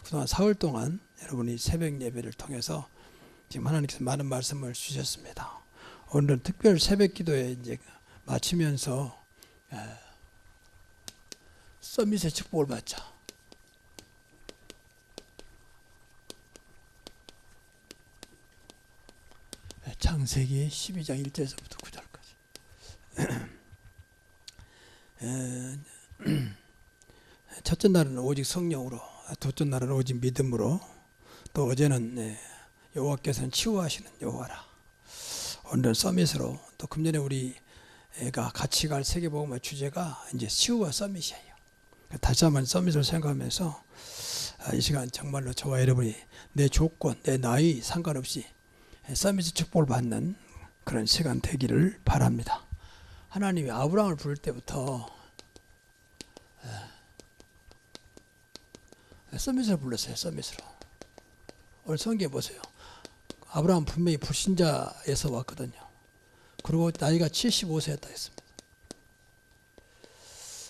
그동안 사흘 동안 여러분이 새벽 예배를 통해서 지금 하나님께서 많은 말씀을 주셨습니다. 오늘은 특별 새벽 기도에 이제 마치면서 서밋의 축복을 받자. 창세기 12장 1절에서부터 9절까지. 첫째 날은 오직 성령으로, 둘째 날은 오직 믿음으로, 또 어제는 여호와께서는 치유하시는 여호와라. 오늘은 서밋으로, 또 금년에 우리가 같이 갈 세계복음의 주제가 이제 치유와 서밋이에요. 다시 한번 서밋을 생각하면서 이 시간 정말로 저와 여러분이 내 조건, 내 나이 상관없이 서밋의 축복을 받는 그런 시간 되기를 바랍니다. 하나님이 아브라함을 부를 때부터 서밋으로 불렀어요. 서밋으로. 오늘 성경에 보세요. 아브라함 분명히 불신자에서 왔거든요. 그리고 나이가 75세였다 했습니다.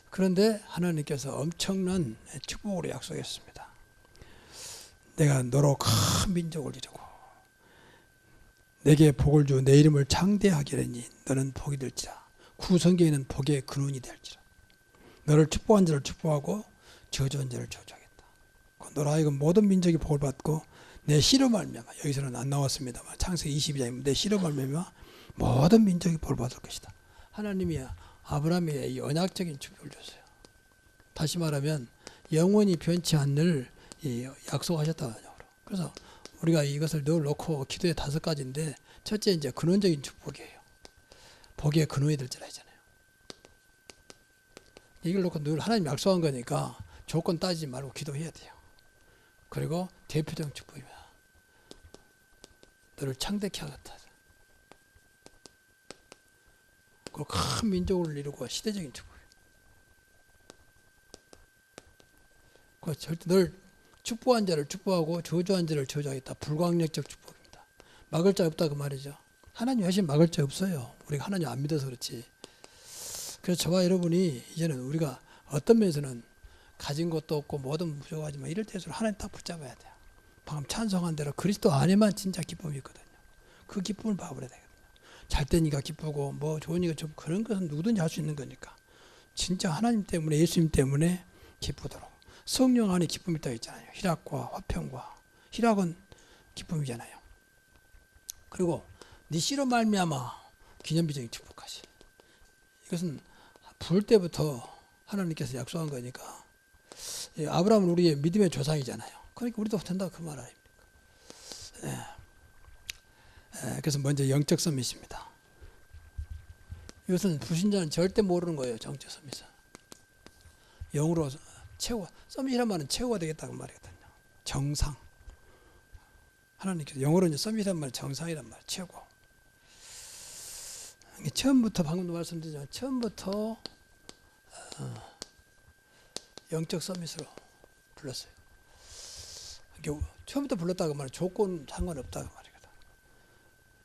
그런데 하나님께서 엄청난 축복으로 약속했습니다. 내가 너로 큰 민족을 이루고 내게 복을 주 내 이름을 창대하게 하리니 너는 복이 될지라. 구성계에는 복의 근원이 될지라. 너를 축복한 자를 축복하고 저주한 자를 저주하겠다. 너로 하여금 모든 민족이 복을 받고 내 씨로 말미암아, 여기서는 안 나왔습니다만 창세기 22장이면 내 씨로 말미암아 모든 민족이 복을 받을 것이다. 하나님이 아브라함에게 이 언약적인 축복을 줬어요. 다시 말하면 영원히 변치 않을 약속하셨다. 그래서 우리가 이것을 늘 놓고 기도의 5가지인데, 첫째 이제 근원적인 축복이에요. 복의 근원이 될지라 하잖아요. 이걸 놓고 늘 하나님 약속한 거니까 조건 따지지 말고 기도해야 돼요. 그리고 대표적인 축복입니다. 너를 창대케 하겠다. 그 큰 민족을 이루고 시대적인 축복이에요. 그 절대 널 축복한 자를 축복하고 저주한 자를 저주하겠다. 불광력적 축복입니다. 막을 자 없다 그 말이죠. 하나님 하신 막을 자 없어요. 우리가 하나님 안 믿어서 그렇지. 그래서 저와 여러분이 이제는 우리가 어떤 면에서는 가진 것도 없고 모든 부족하지만 이럴 때일수록 하나님 딱 붙잡아야 돼요. 방금 찬송한 대로 그리스도 안에만 진짜 기쁨이 있거든요. 그 기쁨을 봐버려야 되거든요. 잘 되니까 기쁘고 뭐 좋으니까 좀 그런 것은 누구든지 할 수 있는 거니까 진짜 하나님 때문에, 예수님 때문에 기쁘도록. 성령 안에 기쁨이 있다고 했잖아요. 희락과 화평과, 희락은 기쁨이잖아요. 그리고 네 씨로 말미암아 기념비적인 축복하시. 이것은 부을 때부터 하나님께서 약속한 거니까. 아브라함은 우리의 믿음의 조상이잖아요. 그러니까 우리도 된다 그 말 아닙니까? 그래서 먼저 영적 서밋입니다. 이것은 불신자는 절대 모르는 거예요. 정적 서밋은. 영으로 최고, 서밋이란 말은 최고가 되겠다고 말이거든요. 정상. 하나님께서 영어로 이제 서밋이란 말은 정상이란 말, 최고. 처음부터 방금도 말씀드렸지만 처음부터 영적 서밋으로 불렀어요. 처음부터 불렀다고 말은 조건 상관없다고 말이거든.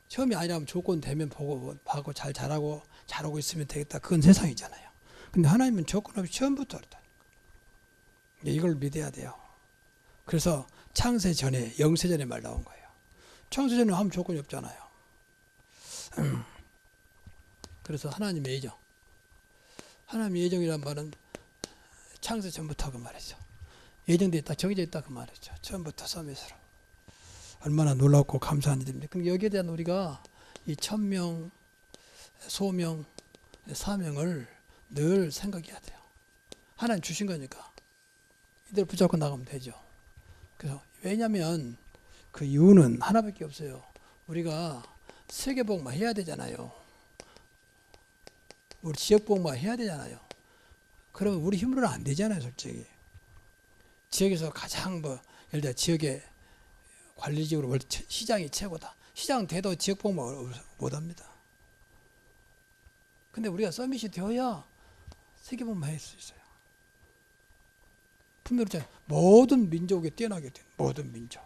처음이 아니라면 조건 되면 보고 하고 잘 자라고 잘하고 있으면 되겠다. 그건 세상이잖아요. 근데 하나님은 조건 없이 처음부터 그랬다. 이걸 믿어야 돼요. 그래서 창세 전에, 영세 전에 말 나온 거예요. 창세 전에 하면 조건이 없잖아요. 그래서 하나님의 예정. 하나님의 예정이란 말은 창세 전부터 그 말이죠. 예정되어 있다, 정해져 있다 그 말이죠. 처음부터 서밋으로. 얼마나 놀랍고 감사한 일입니까? 그럼 여기에 대한 우리가 이 천명, 소명, 사명을 늘 생각해야 돼요. 하나님 주신 거니까 이대로 붙잡고 나가면 되죠. 그래서 왜냐하면 그 이유는 하나밖에 없어요. 우리가 세계복음만 해야 되잖아요. 우리 지역복음만 해야 되잖아요. 그러면 우리 힘으로는 안 되잖아요, 솔직히. 지역에서 가장 예를 들어 지역의 관리직으로 시장이 최고다. 시장 돼도 지역복음만 못합니다. 근데 우리가 서밋이 되어야 세계복음만 할 수 있어요. 분명히 모든 민족에 뛰어나게 된 모든 민족.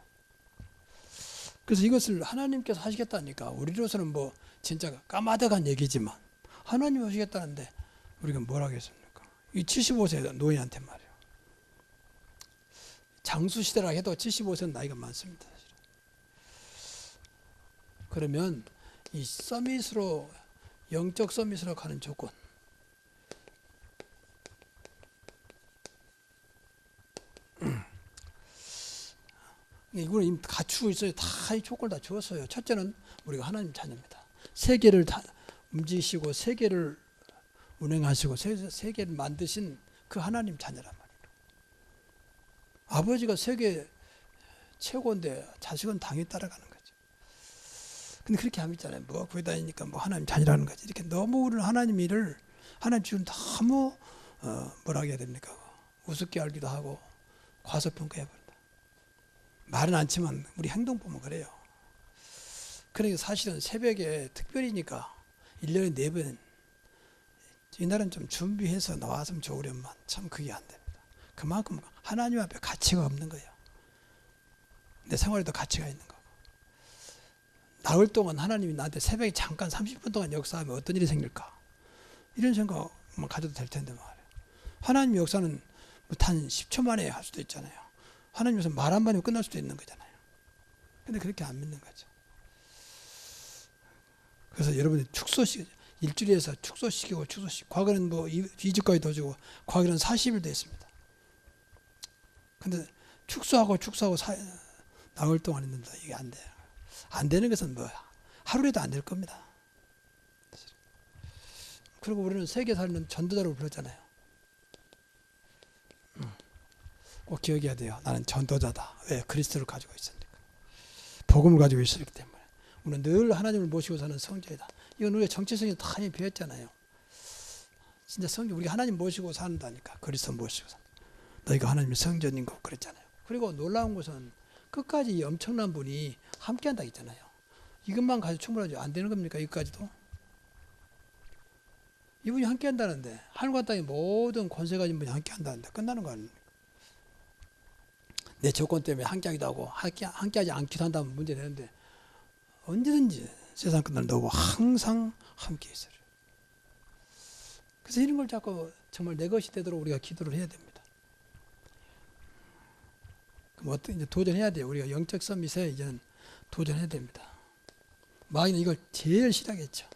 그래서 이것을 하나님께서 하시겠다니까 우리로서는 뭐 진짜 까마득한 얘기지만 하나님 하시겠다는데 우리가 뭘 하겠습니까? 이 75세 노인한테 말이에요. 장수시대라 해도 75세는 나이가 많습니다. 그러면 이 서밋으로, 영적 서밋으로 가는 조건, 이거는 이미 갖추고 있어요. 다 이 조건을 다 주었어요. 첫째는 우리가 하나님 자녀입니다. 세계를 다 움직이시고 세계를 운행하시고 세계를 만드신 그 하나님 자녀란 말이에요. 아버지가 세계 최고인데 자식은 당연히 따라가는 거죠. 근데 그렇게 안 믿잖아요. 뭐 거기 다니니까 뭐 하나님 자녀라는 거지. 이렇게 너무 우리는 하나님 일을, 하나님 지금 너무 뭐라 해야 됩니까? 우습게 알기도 하고 과소평가해버린다. 말은 않지만 우리 행동 보면 그래요. 그러니까 사실은 새벽에 특별히니까 1년에 4번 이날은 좀 준비해서 나왔으면 좋으련만 참 그게 안 됩니다. 그만큼 하나님 앞에 가치가 없는 거예요. 내 생활에도 가치가 있는 거고. 나흘 동안 하나님이 나한테 새벽에 잠깐 30분 동안 역사하면 어떤 일이 생길까? 이런 생각만 가져도 될 텐데 말이에요. 하나님 역사는 단 10초 만에 할 수도 있잖아요. 하나님께서 말 한마디면 끝날 수도 있는 거잖아요. 근데 그렇게 안 믿는 거죠. 그래서 여러분이 일주일에서 축소시키고 과거는 뭐 2주까지 더 주고 과거는 40일 됐습니다. 근데 축소하고 나흘 동안 했는데 이게 안 돼요. 안 되는 것은 뭐 하루라도 안 될 겁니다. 그리고 우리는 세계 살는 전도자로 불렀잖아요. 꼭 기억해야 돼요. 나는 전도자다. 왜? 그리스도를 가지고 있으니까. 복음을 가지고 있었기 때문에. 우리는 늘 하나님을 모시고 사는 성도이다. 이건 우리가 정체성이 다 배웠잖아요. 진짜 성도, 우리가 하나님 모시고 산다니까. 그리스도 모시고 산다. 너희가 하나님의 성전인 거 그랬잖아요. 그리고 놀라운 것은 끝까지 이 엄청난 분이 함께한다 했잖아요. 이것만 가지고 충분하지 안 되는 겁니까? 여기까지도? 이분이 함께한다는데, 하늘과 땅의 모든 권세 가진 분이 함께한다는데 끝나는 거 아닙니까? 내 조건 때문에 함께하기도 하고 함께하지 않기도 한다면 문제되는데 언제든지 세상 끝날 너무 항상 함께 있어요. 그래서 이런 걸 자꾸 정말 내 것이 되도록 우리가 기도를 해야 됩니다. 그럼 이제 도전해야 돼요. 우리가 영적 서밋에 이제는 도전해야 됩니다. 마귀는 이걸 제일 싫어하겠죠.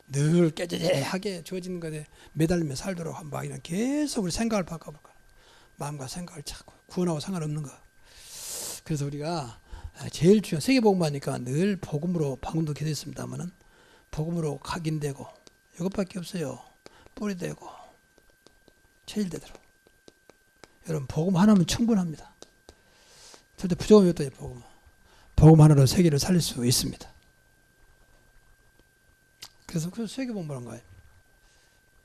늘 깨지하게 주어지는 것에 매달리며 살도록 한 마귀는 계속 우리 생각을 바꿔볼 거예요. 마음과 생각을 자꾸 구원하고 상관없는 거. 그래서 우리가 제일 중요한 세계복음하니까 늘 복음으로, 방금도 기도했습니다만은 복음으로 각인되고 이것밖에 없어요. 뿌리되고 체질되도록. 여러분 복음 하나면 충분합니다. 절대 부족함이 없다. 복음 하나로 세계를 살릴 수 있습니다. 그래서 그 세계복음이란 거예요.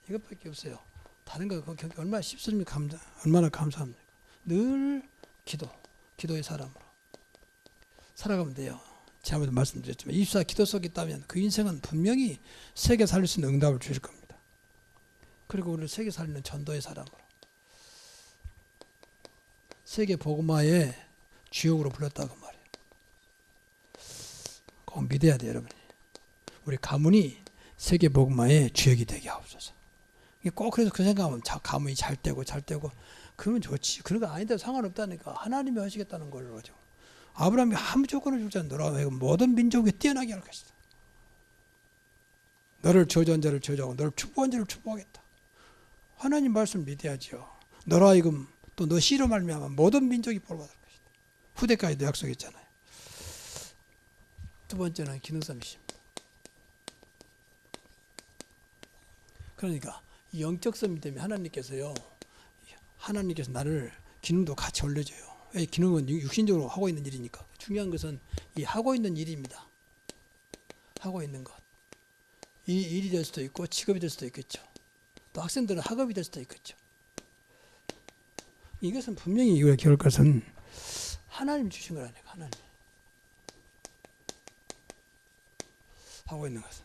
이것밖에 없어요. 다른 거 얼마나 쉽습니까? 얼마나 감사합니까? 늘 기도의 사람으로 살아가면 돼요. 지난번에도 말씀드렸지만 24 기도 속에 있다면 그 인생은 분명히 세계 살릴 수 있는 응답을 주실 겁니다. 그리고 우리를 세계 살리는 전도의 사람으로 세계 복음화의 주역으로 불렀다고 말이에요. 꼭 믿어야 돼요, 여러분이. 우리 가문이 세계 복음화의 주역이 되게 하옵소서. 꼭 그래서 그 생각하면 가문이 잘 되고 그러면 좋지. 그런 거 아닌데 상관없다니까. 하나님이 하시겠다는 걸로 하죠. 아브라함이 아무 조건을 주지 않는 너라 모든 민족에 뛰어나게 할 것이다. 너를 저주한 자를 저주하고 너를 축복한 자를 축복하겠다. 하나님 말씀 믿어야죠. 너로 하여금 또 너 씨로 말미암아 모든 민족이 복을 받을 것이다. 후대까지도 약속했잖아요. 두 번째는 기능성이십니다. 그러니까 영적 섬이 되면 하나님께서 나를 기능도 같이 올려줘요. 왜? 기능은 육신적으로 하고 있는 일이니까. 중요한 것은 이 하고 있는 일입니다. 하고 있는 것. 이 일이 될 수도 있고 직업이 될 수도 있겠죠. 또 학생들은 학업이 될 수도 있겠죠. 이것은 분명히 우리가 기억할 것은 하나님 주신 거라니까. 하나님 하고 있는 것은.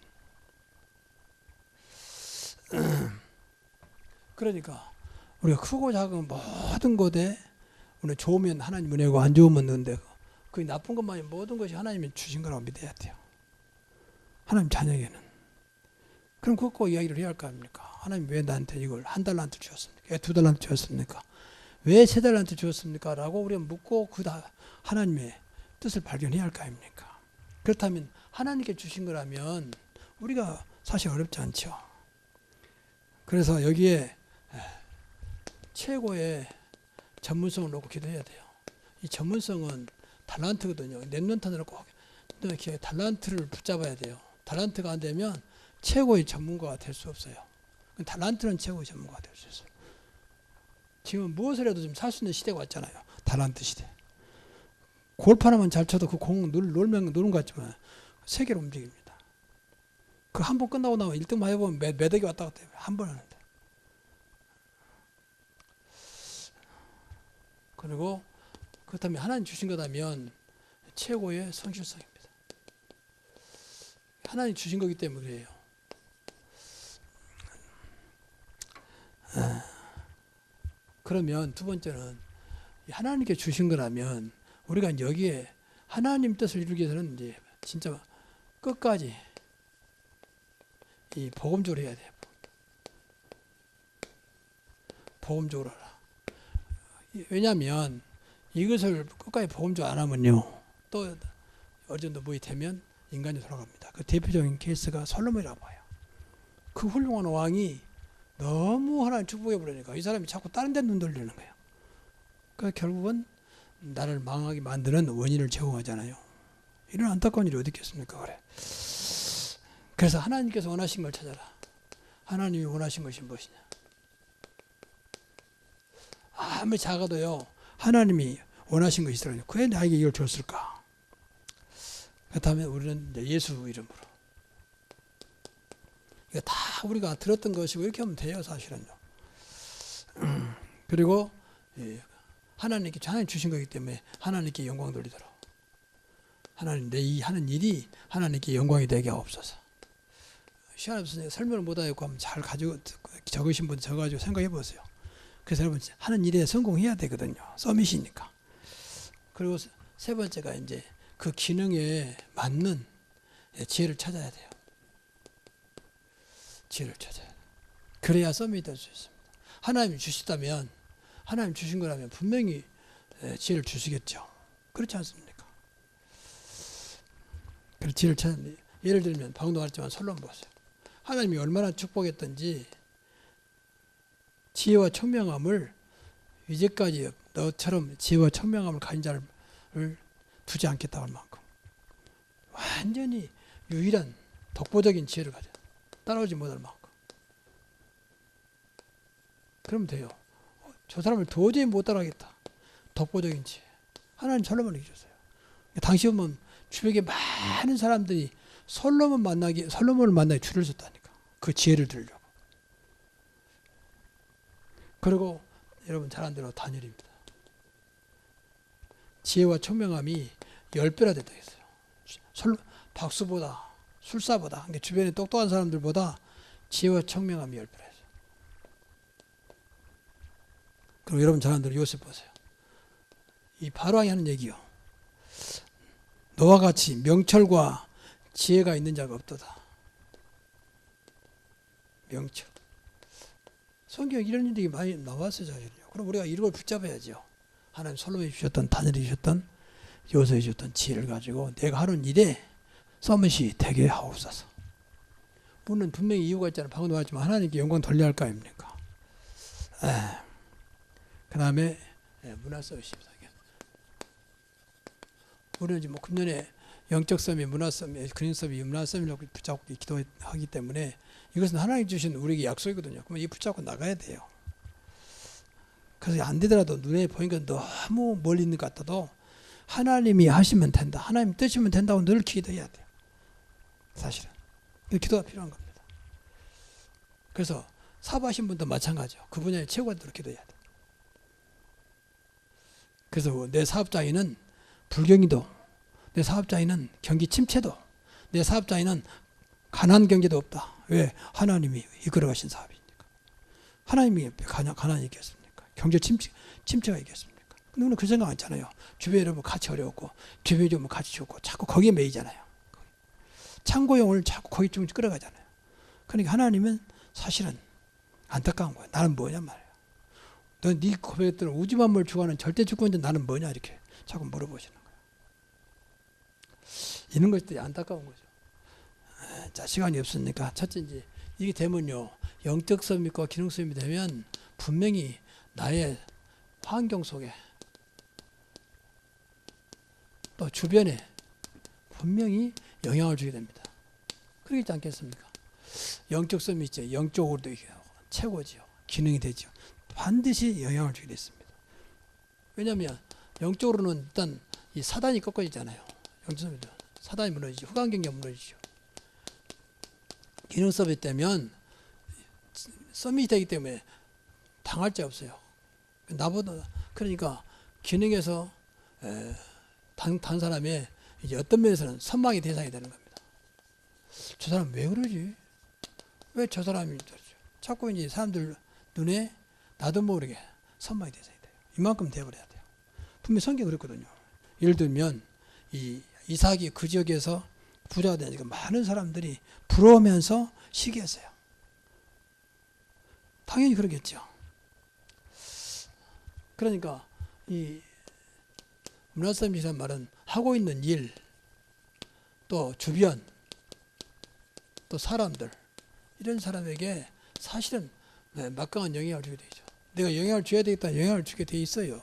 그러니까 우리가 크고 작은 모든 것에 우리 좋으면 하나님 은혜고 안 좋으면 은혜고 그 나쁜 것만이 모든 것이 하나님이 주신 거라고 믿어야 돼요. 하나님 자녀에게는. 그럼 그거 이야기를 해야 할 거 아닙니까? 하나님 왜 나한테 이걸 $1 주셨습니까? 왜 $2 주셨습니까? 왜 세 달란트 주었습니까? 라고 우리가 묻고 하나님의 뜻을 발견해야 할 거 아닙니까? 그렇다면 하나님께 주신 거라면 우리가 사실 어렵지 않죠. 그래서 여기에 최고의 전문성을 놓고 기도해야 돼요. 이 전문성은 달란트거든요. 랩런트는 꼭 이렇게 달란트를 붙잡아야 돼요. 달란트가 안 되면 최고의 전문가가 될 수 없어요. 달란트는 최고의 전문가가 될 수 있어요. 지금 무엇을 해도 좀 살 수 있는 시대가 왔잖아요. 달란트 시대. 골프 하나만 잘 쳐도 그 공 노는 것 같지만 세계로 움직입니다. 그 한 번 끝나고 나면 1등만 해보면 몇 억이 왔다 갔다 해요. 한 번 하는데. 그리고 그렇다면 하나님 주신 거라면 최고의 성실성입니다. 하나님 주신 거기 때문에 그래요. 그러면 두 번째는 하나님께 주신 거라면 우리가 여기에 하나님 뜻을 이루기 위해서는 이제 진짜 끝까지 이 복음적으로 해야 돼요. 복음적으로 하라. 왜냐하면 이것을 끝까지 복음적으로 안 하면요, 또 어느 정도 무이 되면 인간이 돌아갑니다. 그 대표적인 케이스가 솔로몬이라고 봐요. 그 훌륭한 왕이 너무 하나님 축복해 버리니까 이 사람이 자꾸 다른 데 눈 돌리는 거예요. 그러니까 결국은 나를 망하게 만드는 원인을 제공하잖아요. 이런 안타까운 일이 어디 있겠습니까? 그래. 그래서 하나님께서 원하신 걸 찾아라. 하나님이 원하신 것이 무엇이냐? 아무리 작아도요, 하나님이 원하신 것이 있더라고요. 왜 나에게 이걸 줬을까? 그렇다면 우리는 예수 이름으로. 이거 다 우리가 들었던 것이고 이렇게 하면 돼요, 사실은요. 그리고 하나님 주신 거기 때문에 하나님께 영광 돌리도록. 하나님, 내 이 하는 일이 하나님께 영광이 되게 하옵소서. 시간 없으니까 설명을 못하겠고 하면 잘 가지고 적으신 분 적어가지고 생각해 보세요. 그래서 여러분 하는 일에 성공해야 되거든요. 서밋이니까. 그리고 세 번째가 이제 그 기능에 맞는 지혜를 찾아야 돼요. 지혜를 찾아야 돼요. 그래야 서밋이 될 수 있습니다. 하나님이 주시다면, 하나님 주신 거라면 분명히 지혜를 주시겠죠. 그렇지 않습니까? 그래서 지혜를 찾아야 돼요. 예를 들면 방금 말했지만 솔로몬 보세요. 하나님이 얼마나 축복했던지 지혜와 청명함을 이제까지 너처럼 지혜와 청명함을 가진 자를 두지 않겠다고 할 만큼 완전히 유일한 독보적인 지혜를 가져 따라오지 못할 만큼. 그러면 돼요. 저 사람을 도저히 못 따라가겠다. 독보적인 지혜. 하나님 솔로몬에게 주셨어요. 당시 보면 주변에 많은 사람들이 솔로몬을 만나기 줄을 섰다니까. 그 지혜를 들으려고. 그리고 여러분 잘 아는 대로 다니엘입니다. 지혜와 청명함이 10배나 됐다 했어요. 박수보다 술사보다 주변에 똑똑한 사람들보다 지혜와 청명함이 10배나 했어요. 그리고 여러분 잘 아는 대로 요셉 보세요. 이 바로왕이 하는 얘기요. 너와 같이 명철과 지혜가 있는 자가 없도다. 명철. 성경에 이런 일이 많이 나왔어요, 사실은요. 그럼 우리가 이걸 붙잡아야죠. 하나님 솔로몬이 주셨던, 다니엘이 주셨던, 요셉이 주셨던 지혜를 가지고 내가 하는 일에 서밋이 되게 하옵소서. 물론 분명히 이유가 있잖아요. 방금 말했지만 하나님께 영광 돌려야 할 거 아닙니까? 그 다음에 문화 서밋입니다. 우리는 지금 금년에 영적 서밋, 문화 서밋, 그린 서밋, 문화 서밋을 붙잡고 기도하기 때문에 이것은 하나님 주신 우리에게 약속이거든요. 그러면 이 붙잡고 나가야 돼요. 그래서 안 되더라도 눈에 보니까 너무 멀리 있는 것 같아도 하나님이 하시면 된다. 하나님 뜻이면 된다고 늘 기도해야 돼요. 사실은. 기도가 필요한 겁니다. 그래서 사업하신 분도 마찬가지죠. 그 분야에 최고가 되도록 기도해야 돼요. 그래서 내 사업장에는 불경기도, 내 사업장에는 경기 침체도, 내 사업장에는 가난 경제도 없다. 왜? 하나님이 이끌어 가신 사업이니까. 하나님이 가난이 있겠습니까? 경제 침체가 있겠습니까? 근데 우리는 그 생각 안 했잖아요. 주변에 여러분 같이 어려웠고, 주변에 좀 같이 죽고, 자꾸 거기에 매이잖아요. 창고용을 자꾸 거기 좀 끌어가잖아요. 그러니까 하나님은 사실은 안타까운 거예요. 나는 뭐냐 말이에요. 넌네 고백했던 우주 만물 주관하는 절대 주권자 나는 뭐냐 이렇게 자꾸 물어보시는 거예요. 이런 것들이 안타까운 거죠. 자, 시간이 없으니까 첫째 이제 이게 되면요, 영적 섬입과 기능 섬이 되면 분명히 나의 환경 속에 또 주변에 분명히 영향을 주게 됩니다. 그러지 않겠습니까? 영적 섬이 있죠. 영적으로도 최고지요. 기능이 되죠. 반드시 영향을 주게 됐습니다. 왜냐하면 영적으로는 일단 이 사단이 꺾어지잖아요. 영적 섬이 사단이 무너지죠. 흑암 경계가 무너지죠. 기능 섬이 되면 섬이 되기 때문에 당할 자 없어요. 나보다 그러니까 기능에서 단 사람의 이제 어떤 면에서는 선망의 대상이 되는 겁니다. 저 사람 왜 그러지? 왜 저 사람이 자꾸 이제 사람들 눈에 나도 모르게 선망의 대상이 돼요. 이만큼 돼버려야 돼요. 분명히 성경이 그랬거든요. 예를 들면 이 이삭이 그 지역에서 부자가 되니까 많은 사람들이 부러우면서 시기했어요. 당연히 그러겠죠. 그러니까 이 문화섬이라는 말은 하고 있는 일, 또 주변, 또 사람들 이런 사람에게 사실은 막강한 영향을 주게 되죠. 내가 영향을 줘야 되겠다, 영향을 주게 돼 있어요.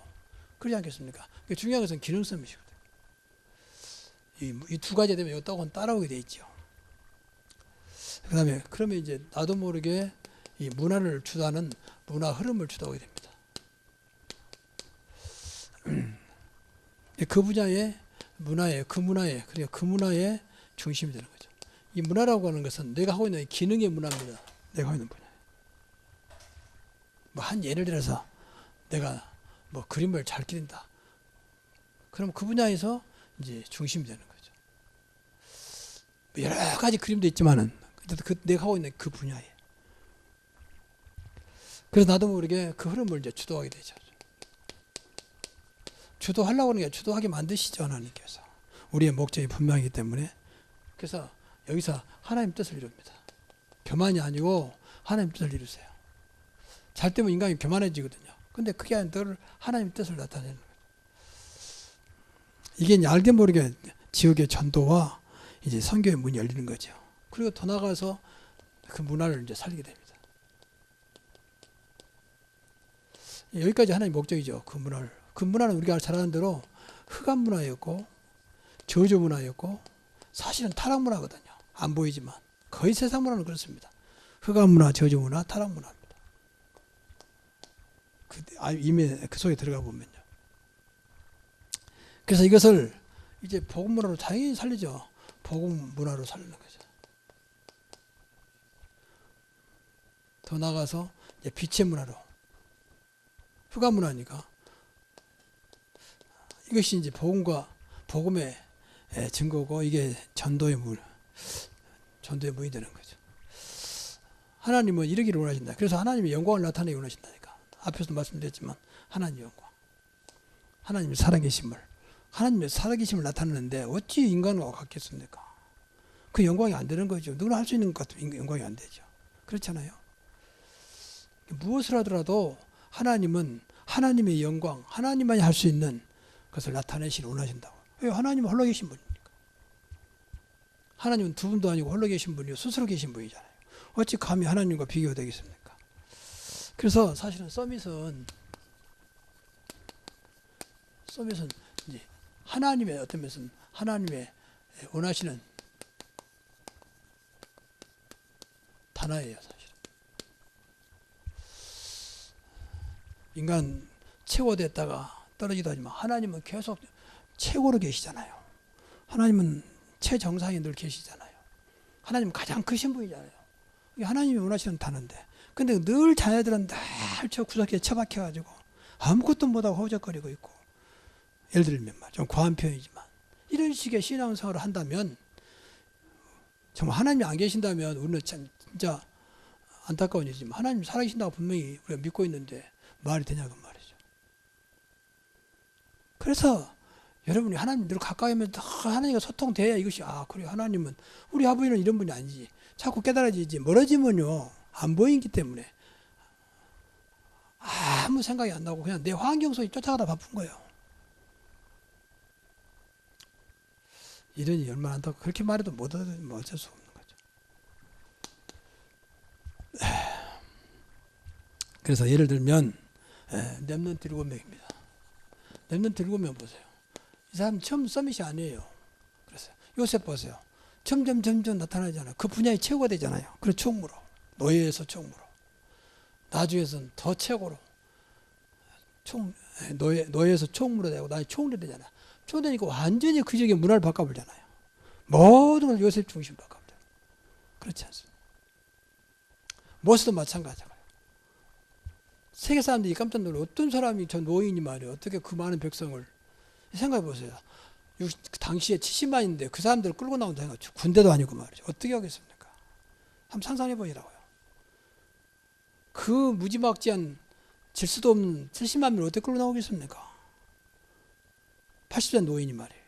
그러지 않겠습니까? 중요한 것은 기능섬이시거든요. 이 두 가지 되면 이거 따라오게 돼 있죠. 그다음에 그러면 이제 나도 모르게 이 문화를 주도하는 문화 흐름을 주도하게 됩니다. 그 분야의 그 문화의 중심이 되는 거죠. 이 문화라고 하는 것은 내가 하고 있는 기능의 문화입니다. 내가 하고 있는 분야. 뭐 한 예를 들어서 내가 뭐 그림을 잘 그린다. 그럼 그 분야에서 이제 중심이 되는 거죠. 여러 가지 그림도 있지만은 내가 하고 있는 그 분야에. 그래서 나도 모르게 그 흐름을 이제 주도하게 되죠. 주도하려고 하는 게 주도하게 만드시죠, 하나님께서. 우리의 목적이 분명하기 때문에. 그래서 여기서 하나님 뜻을 이룹니다. 교만이 아니고 하나님 뜻을 이루세요. 잘 때면 인간이 교만해지거든요. 근데 그게 아니라 늘 하나님 뜻을 나타내는 거예요. 이게 이제 알게 모르게 지역의 전도와 이제 선교의 문이 열리는 거죠. 그리고 더 나아가서 그 문화를 이제 살리게 됩니다. 여기까지 하나님의 목적이죠. 그 문화를. 그 문화는 우리가 잘 아는 대로 흑암 문화였고 저주 문화였고 사실은 타락 문화거든요. 안 보이지만 거의 세상 문화는 그렇습니다. 흑암 문화, 저주 문화, 타락 문화입니다. 이미 그 속에 들어가 보면요. 그래서 이것을 이제 복음 문화로 당연히 살리죠. 복음 문화로 살리는 거죠. 더 나아가서 이제 빛의 문화로. 흑암 문화니까 이것이 이제 복음의 증거고 이게 전도의 문이 되는 거죠. 하나님은 이러기를 원하신다. 그래서 하나님의 영광을 나타내기 원하신다니까. 앞에서도 말씀드렸지만 하나님의 영광, 하나님의 살아계심을 나타내는데 어찌 인간과 같겠습니까? 그 영광이 안 되는 거죠. 누구나 할 수 있는 것 같으면 영광이 안 되죠. 그렇잖아요. 무엇을 하더라도 하나님은 하나님의 영광, 하나님만이 할 수 있는 것을 나타내시길 원하신다고. 왜? 하나님은 홀로 계신 분이니까. 하나님은 두 분도 아니고 홀로 계신 분이요, 스스로 계신 분이잖아요. 어찌 감히 하나님과 비교되겠습니까? 그래서 사실은 서밋은 이제 하나님의 어떤 면에서는 하나님의 원하시는 단어예요, 사실. 인간 최고됐다가 떨어지도 하지만 하나님은 계속 최고로 계시잖아요. 하나님은 최정상에 늘 계시잖아요. 하나님은 가장 크신 분이잖아요. 이게 하나님이 원하시는 단어인데, 근데 늘 자녀들은 늘 저 구석에 처박혀가지고 아무것도 못하고 허우적거리고 있고, 예를 들면 좀 과한 표현이지만 이런 식의 신앙생활을 한다면, 정말 하나님이 안 계신다면 우리는 참 진짜 안타까운 일이지만 하나님 살아계신다고 분명히 우리가 믿고 있는데 말이 되냐고 말이죠. 그래서 여러분이 하나님 늘 가까이 하면 하나님과 소통돼야 이것이 그래, 하나님은 우리 아버지는 이런 분이 아니지. 자꾸 깨달아지지. 멀어지면요 안 보이기 때문에 아무 생각이 안 나고 그냥 내 환경 속에 쫓아가다 바쁜 거예요. 이런이 얼마나 한다고 그렇게 말해도 뭐 어쩔 수 없는 거죠. 그래서 예를 들면 렘넌트 7명입니다. 렘넌트 7명 보세요. 이 사람 처음 서밋이 아니에요. 그래서 요셉 보세요. 점점 나타나잖아요. 그 분야의 최고가 되잖아요. 그래서 총무로, 노예에서 총무로, 나중에서는 더 최고로 노예에서 총무로 되고 나중에 총리 되잖아요. 총되니까 완전히 그 지역의 문화를 바꿔버리잖아요. 모든 걸 요셉 중심 바꿔버려요. 그렇지 않습니까? 모스도 마찬가지예요. 세계 사람들이 깜짝 놀라요. 어떤 사람이 저 노인이 말이에요. 어떻게 그 많은 백성을 생각해 보세요. 당시에 70만인데 그 사람들을 끌고 나온다 생각하죠. 군대도 아니고 말이죠. 어떻게 하겠습니까? 한번 상상해 보시라고요. 그 무지막지한 질수도 없는 70만 명을 어떻게 끌고 나오겠습니까? 80세 노인이 말이에요.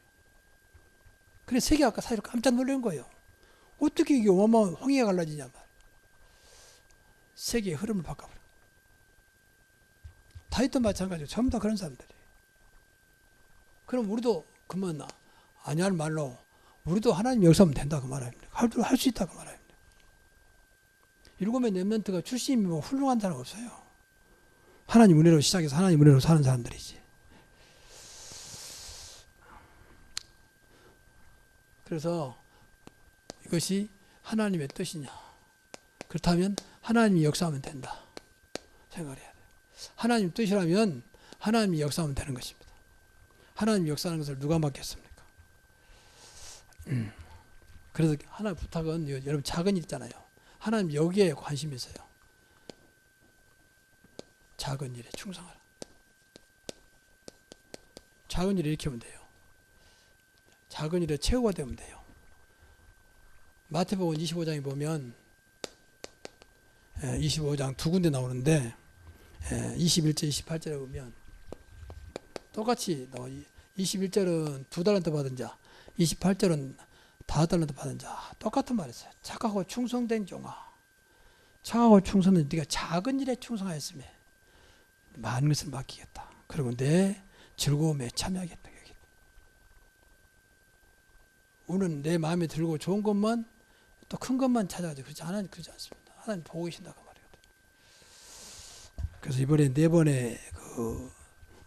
그래 세계학과 사회를 깜짝 놀란 거예요. 어떻게 이게 어마어마한 홍해가 갈라지냐 말이에요. 세계의 흐름을 바꿔버려. 다윗도 마찬가지고 전부 다 그런 사람들이에요. 그럼 우리도 그만 아니할 말로 우리도 하나님 역사하면 된다 그 말 아닙니까? 할 수 있다 그 말 아닙니까? 7명 렘넌트가 출신이 뭐 훌륭한 사람 없어요. 하나님 은혜로 시작해서 하나님 은혜로 사는 사람들이지. 그래서 이것이 하나님의 뜻이냐. 그렇다면 하나님이 역사하면 된다 생각을 해야 돼요. 하나님 뜻이라면 하나님이 역사하면 되는 것입니다. 하나님이 역사하는 것을 누가 막겠습니까? 그래서 하나의 부탁은 여러분 작은 일 있잖아요. 하나님 여기에 관심이 있어요. 작은 일에 충성하라. 작은 일에 이렇게 하면 돼요. 작은 일에 최고가 되면 돼요. 마태복음 25장에 보면 25장 두 군데 나오는데 21절 28절에 보면 똑같이 21절은 2달란트 받은 자, 28절은 5달란트 받은 자 똑같은 말이었어요. 착하고 충성된 종아, 착하고 충성된 네가 작은 일에 충성하였으며 많은 것을 맡기겠다. 그리고 내 즐거움에 참여하겠다. 우리는 내 마음에 들고 좋은 것만 또 큰 것만 찾아가지고 그렇지 하나님 그러지 않습니다. 하나님 보고 계신다 그 말이거든요. 그래서 이번에 4번의 그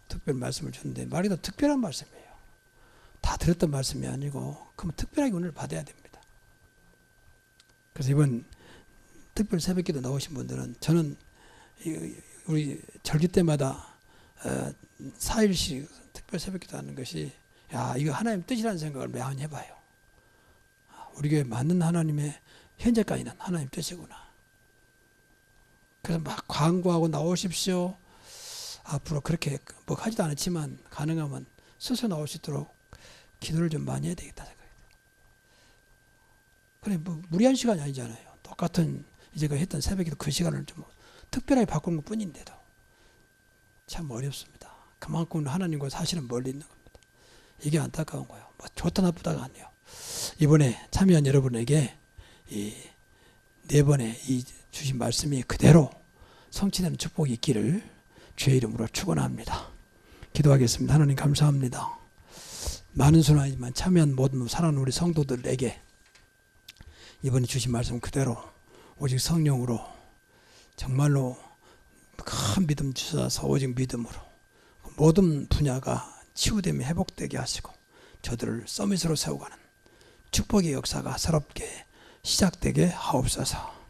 특별 말씀을 줬는데 말이 더 특별한 말씀이에요. 다 들었던 말씀이 아니고 그러면 특별하게 오늘 받아야 됩니다. 그래서 이번 특별 새벽기도 나오신 분들은 저는 우리 절기 때마다 4일씩 특별 새벽기도 하는 것이 야 이거 하나님 뜻이라는 생각을 매번 해봐요. 우리 교회 맞는 하나님의 현재까지는 하나님 뜻이구나. 그래서 막 광고하고 나오십시오. 앞으로 그렇게 뭐 하지도 않았지만 가능하면 스스로 나올 수 있도록 기도를 좀 많이 해야 되겠다 생각해요. 그래 뭐 무리한 시간이 아니잖아요. 똑같은 이제가 했던 새벽에도 그 시간을 좀 특별하게 바꾼 것 뿐인데도 참 어렵습니다. 그만큼 하나님과 사실은 멀리 있는 겁니다. 이게 안타까운 거예요. 뭐 좋다 나쁘다가 아니에요. 이번에 참여한 여러분에게 이 4번의 이 주신 말씀이 그대로 성취되는 축복이 있기를 주의 이름으로 축원합니다. 기도하겠습니다. 하나님 감사합니다. 많은 수는 아니지만 참여한 모든 사랑하는 우리 성도들에게 이번에 주신 말씀 그대로 오직 성령으로 정말로 큰 믿음 주셔서 오직 믿음으로 모든 분야가 치유되며 회복되게 하시고 저들을 서밋으로 세워가는 축복의 역사가 새롭게 시작되게 하옵소서.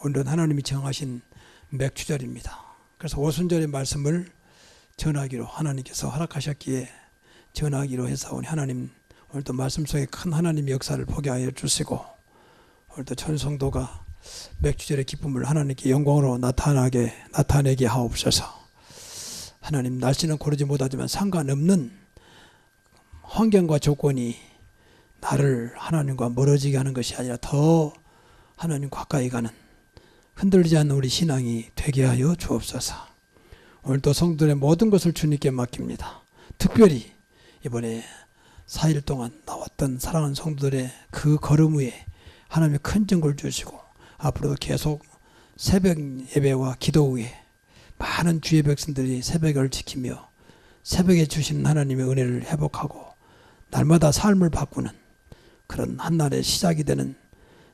오늘은 하나님이 정하신 맥주절입니다. 그래서 오순절의 말씀을 전하기로 하나님께서 허락하셨기에 전하기로 해서 우리 하나님 오늘도 말씀 속에 큰 하나님의 역사를 보게 하여 주시고 오늘도 전성도가 맥주절의 기쁨을 하나님께 영광으로 나타내게 하옵소서. 하나님 날씨는 고르지 못하지만 상관없는 환경과 조건이 나를 하나님과 멀어지게 하는 것이 아니라 더 하나님 가까이 가는 흔들리지 않는 우리 신앙이 되게 하여 주옵소서. 오늘도 성도들의 모든 것을 주님께 맡깁니다. 특별히 이번에 4일 동안 나왔던 사랑하는 성도들의 그 걸음 위에 하나님의 큰 증거를 주시고 앞으로도 계속 새벽 예배와 기도 위에 많은 주의 백성들이 새벽을 지키며 새벽에 주신 하나님의 은혜를 회복하고 날마다 삶을 바꾸는 그런 한날의 시작이 되는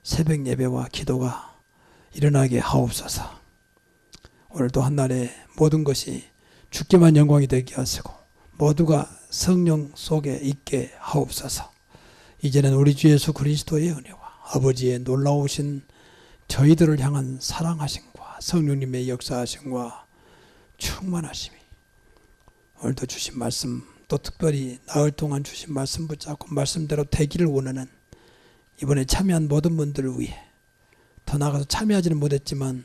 새벽 예배와 기도가 일어나게 하옵소서. 오늘도 한날의 모든 것이 주께만 영광이 되게 하시고 모두가 성령 속에 있게 하옵소서. 이제는 우리 주 예수 그리스도의 은혜와 아버지의 놀라우신 저희들을 향한 사랑하심과 성령님의 역사하심과 충만하심이 오늘도 주신 말씀, 또 특별히 나흘 동안 주신 말씀 붙잡고 말씀대로 되기를 원하는 이번에 참여한 모든 분들을 위해, 더 나아가서 참여하지는 못했지만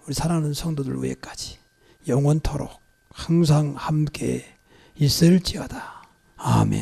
우리 사랑하는 성도들 위해까지 영원토록 항상 함께 있을지어다. 아멘.